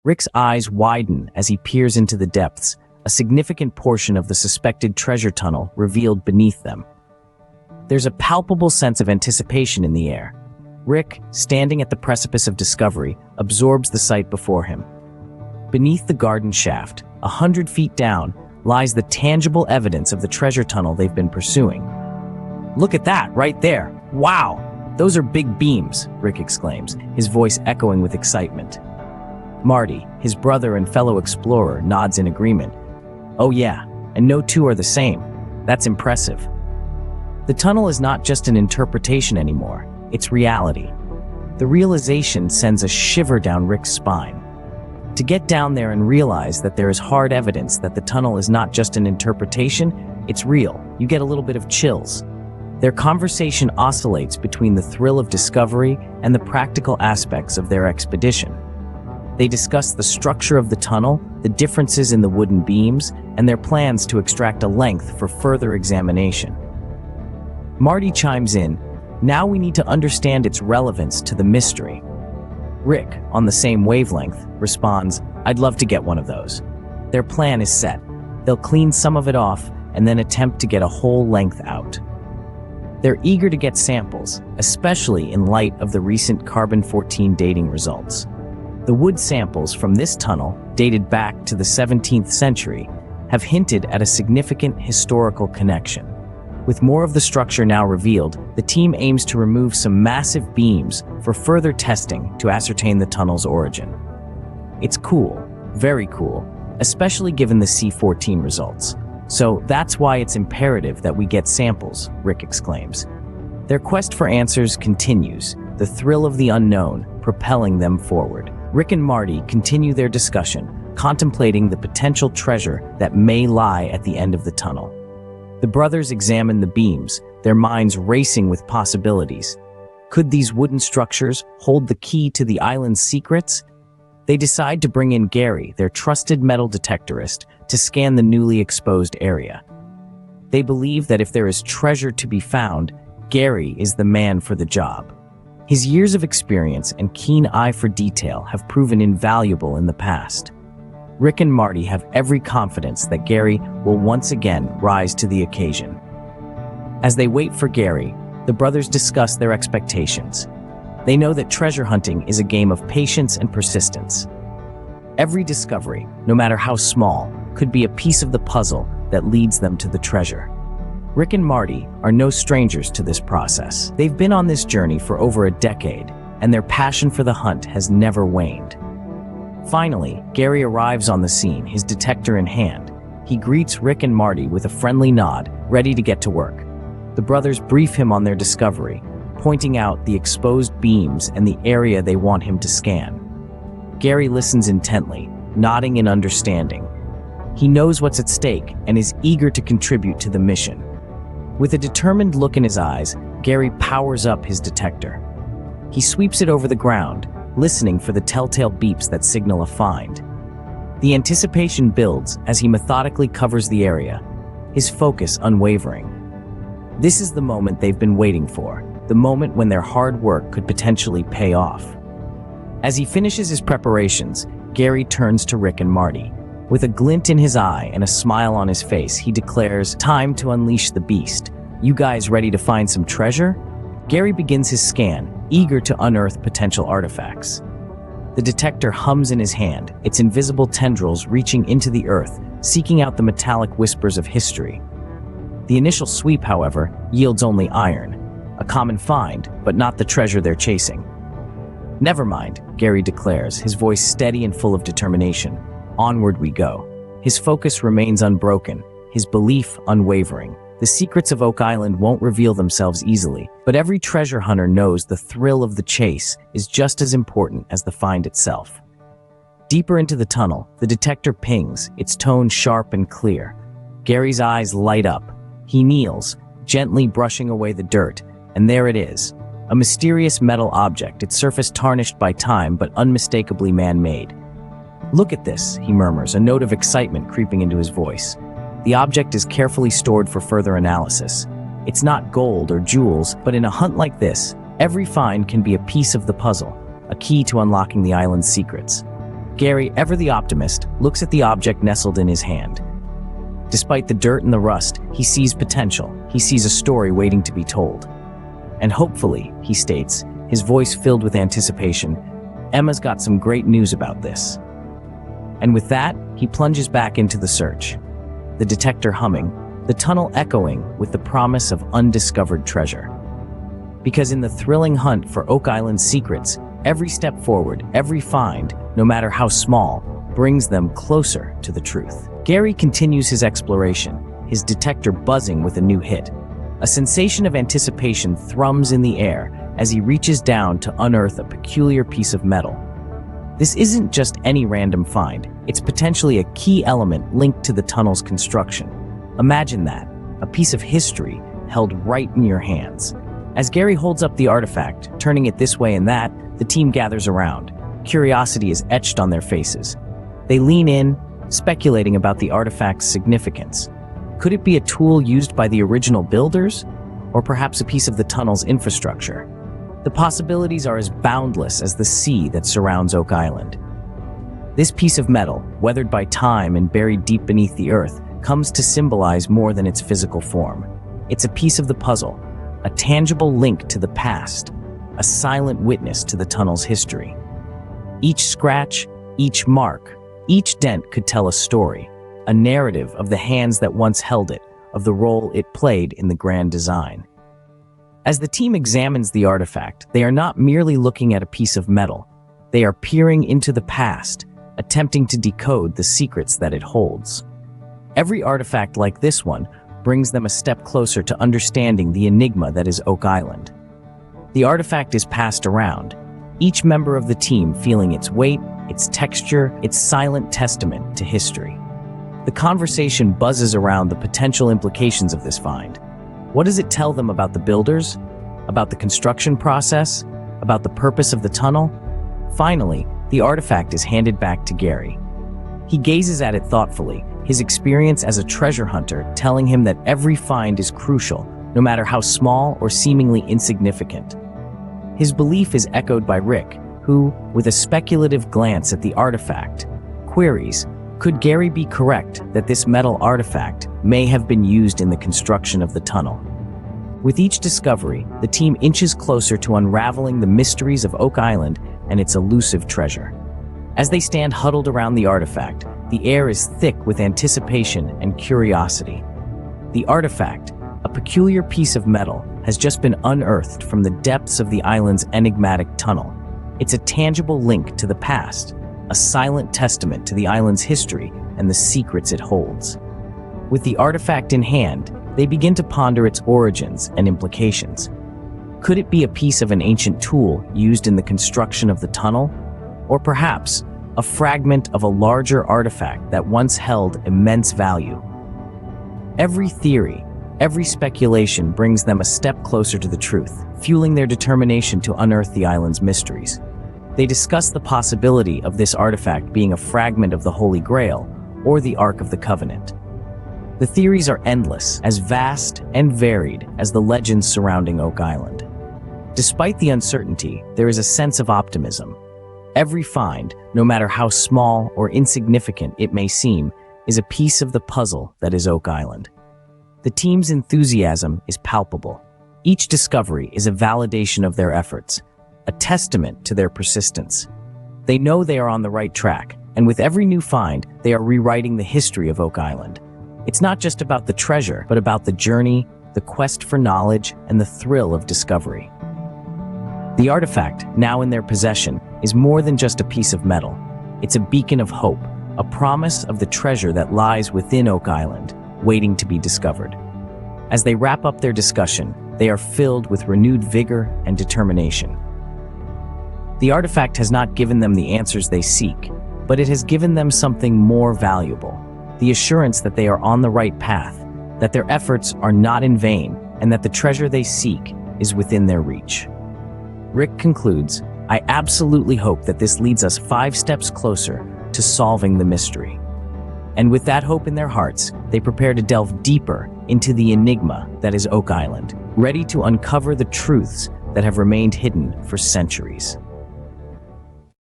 Rick's eyes widen as he peers into the depths, a significant portion of the suspected treasure tunnel revealed beneath them. There's a palpable sense of anticipation in the air. Rick, standing at the precipice of discovery, absorbs the sight before him. Beneath the garden shaft, 100 feet down, lies the tangible evidence of the treasure tunnel they've been pursuing. "Look at that, right there! Wow! Those are big beams," Rick exclaims, his voice echoing with excitement. Marty, his brother and fellow explorer, nods in agreement. "Oh yeah, and no two are the same. That's impressive." The tunnel is not just an interpretation anymore, it's reality. The realization sends a shiver down Rick's spine. To get down there and realize that there is hard evidence that the tunnel is not just an interpretation, it's real, you get a little bit of chills. Their conversation oscillates between the thrill of discovery and the practical aspects of their expedition. They discuss the structure of the tunnel, the differences in the wooden beams, and their plans to extract a length for further examination. Marty chimes in, "Now we need to understand its relevance to the mystery." Rick, on the same wavelength, responds, "I'd love to get one of those." Their plan is set. They'll clean some of it off and then attempt to get a whole length out. They're eager to get samples, especially in light of the recent carbon-14 dating results. The wood samples from this tunnel, dated back to the 17th century, have hinted at a significant historical connection. With more of the structure now revealed, the team aims to remove some massive beams for further testing to ascertain the tunnel's origin. It's cool, very cool, especially given the C14 results. "So that's why it's imperative that we get samples," Rick exclaims. Their quest for answers continues, the thrill of the unknown propelling them forward. Rick and Marty continue their discussion, contemplating the potential treasure that may lie at the end of the tunnel. The brothers examine the beams, their minds racing with possibilities. Could these wooden structures hold the key to the island's secrets? They decide to bring in Gary, their trusted metal detectorist, to scan the newly exposed area. They believe that if there is treasure to be found, Gary is the man for the job. His years of experience and keen eye for detail have proven invaluable in the past. Rick and Marty have every confidence that Gary will once again rise to the occasion. As they wait for Gary, the brothers discuss their expectations. They know that treasure hunting is a game of patience and persistence. Every discovery, no matter how small, could be a piece of the puzzle that leads them to the treasure. Rick and Marty are no strangers to this process. They've been on this journey for over a decade, and their passion for the hunt has never waned. Finally, Gary arrives on the scene, his detector in hand. He greets Rick and Marty with a friendly nod, ready to get to work. The brothers brief him on their discovery, pointing out the exposed beams and the area they want him to scan. Gary listens intently, nodding in understanding. He knows what's at stake and is eager to contribute to the mission. With a determined look in his eyes, Gary powers up his detector. He sweeps it over the ground, listening for the telltale beeps that signal a find. The anticipation builds as he methodically covers the area, his focus unwavering. This is the moment they've been waiting for, the moment when their hard work could potentially pay off. As he finishes his preparations, Gary turns to Rick and Marty. With a glint in his eye and a smile on his face, he declares, "Time to unleash the beast. You guys ready to find some treasure?" Gary begins his scan, eager to unearth potential artifacts. The detector hums in his hand, its invisible tendrils reaching into the earth, seeking out the metallic whispers of history. The initial sweep, however, yields only iron, a common find, but not the treasure they're chasing. "Never mind," Gary declares, his voice steady and full of determination. Onward we go. His focus remains unbroken, his belief unwavering. The secrets of Oak Island won't reveal themselves easily, but every treasure hunter knows the thrill of the chase is just as important as the find itself. Deeper into the tunnel, the detector pings, its tone sharp and clear. Gary's eyes light up. He kneels, gently brushing away the dirt, and there it is. A mysterious metal object, its surface tarnished by time but unmistakably man-made. "Look at this," he murmurs, a note of excitement creeping into his voice. The object is carefully stored for further analysis. It's not gold or jewels, but in a hunt like this, every find can be a piece of the puzzle, a key to unlocking the island's secrets. Gary, ever the optimist, looks at the object nestled in his hand. Despite the dirt and the rust, he sees potential. He sees a story waiting to be told. And hopefully, he states, his voice filled with anticipation, Emma's got some great news about this. And with that, he plunges back into the search. The detector humming, the tunnel echoing with the promise of undiscovered treasure. Because in the thrilling hunt for Oak Island's secrets, every step forward, every find, no matter how small, brings them closer to the truth. Gary continues his exploration, his detector buzzing with a new hit. A sensation of anticipation thrums in the air as he reaches down to unearth a peculiar piece of metal. This isn't just any random find, it's potentially a key element linked to the tunnel's construction. Imagine that, a piece of history held right in your hands. As Gary holds up the artifact, turning it this way and that, the team gathers around. Curiosity is etched on their faces. They lean in, speculating about the artifact's significance. Could it be a tool used by the original builders? Or perhaps a piece of the tunnel's infrastructure? The possibilities are as boundless as the sea that surrounds Oak Island. This piece of metal, weathered by time and buried deep beneath the earth, comes to symbolize more than its physical form. It's a piece of the puzzle, a tangible link to the past, a silent witness to the tunnel's history. Each scratch, each mark, each dent could tell a story, a narrative of the hands that once held it, of the role it played in the grand design. As the team examines the artifact, they are not merely looking at a piece of metal. They are peering into the past, attempting to decode the secrets that it holds. Every artifact like this one brings them a step closer to understanding the enigma that is Oak Island. The artifact is passed around, each member of the team feeling its weight, its texture, its silent testament to history. The conversation buzzes around the potential implications of this find. What does it tell them about the builders? About the construction process? About the purpose of the tunnel? Finally, the artifact is handed back to Gary. He gazes at it thoughtfully, his experience as a treasure hunter telling him that every find is crucial, no matter how small or seemingly insignificant. His belief is echoed by Rick, who, with a speculative glance at the artifact, queries, could Gary be correct that this metal artifact may have been used in the construction of the tunnel? With each discovery, the team inches closer to unraveling the mysteries of Oak Island and its elusive treasure. As they stand huddled around the artifact, the air is thick with anticipation and curiosity. The artifact, a peculiar piece of metal, has just been unearthed from the depths of the island's enigmatic tunnel. It's a tangible link to the past, a silent testament to the island's history and the secrets it holds. With the artifact in hand, they begin to ponder its origins and implications. Could it be a piece of an ancient tool used in the construction of the tunnel? Or perhaps a fragment of a larger artifact that once held immense value? Every theory, every speculation brings them a step closer to the truth, fueling their determination to unearth the island's mysteries. They discuss the possibility of this artifact being a fragment of the Holy Grail or the Ark of the Covenant. The theories are endless, as vast and varied as the legends surrounding Oak Island. Despite the uncertainty, there is a sense of optimism. Every find, no matter how small or insignificant it may seem, is a piece of the puzzle that is Oak Island. The team's enthusiasm is palpable. Each discovery is a validation of their efforts, a testament to their persistence. They know they are on the right track, and with every new find, they are rewriting the history of Oak Island. It's not just about the treasure, but about the journey, the quest for knowledge, and the thrill of discovery. The artifact, now in their possession, is more than just a piece of metal. It's a beacon of hope, a promise of the treasure that lies within Oak Island, waiting to be discovered. As they wrap up their discussion, they are filled with renewed vigor and determination. The artifact has not given them the answers they seek, but it has given them something more valuable, the assurance that they are on the right path, that their efforts are not in vain, and that the treasure they seek is within their reach. Rick concludes, "I absolutely hope that this leads us 5 steps closer to solving the mystery." And with that hope in their hearts, they prepare to delve deeper into the enigma that is Oak Island, ready to uncover the truths that have remained hidden for centuries.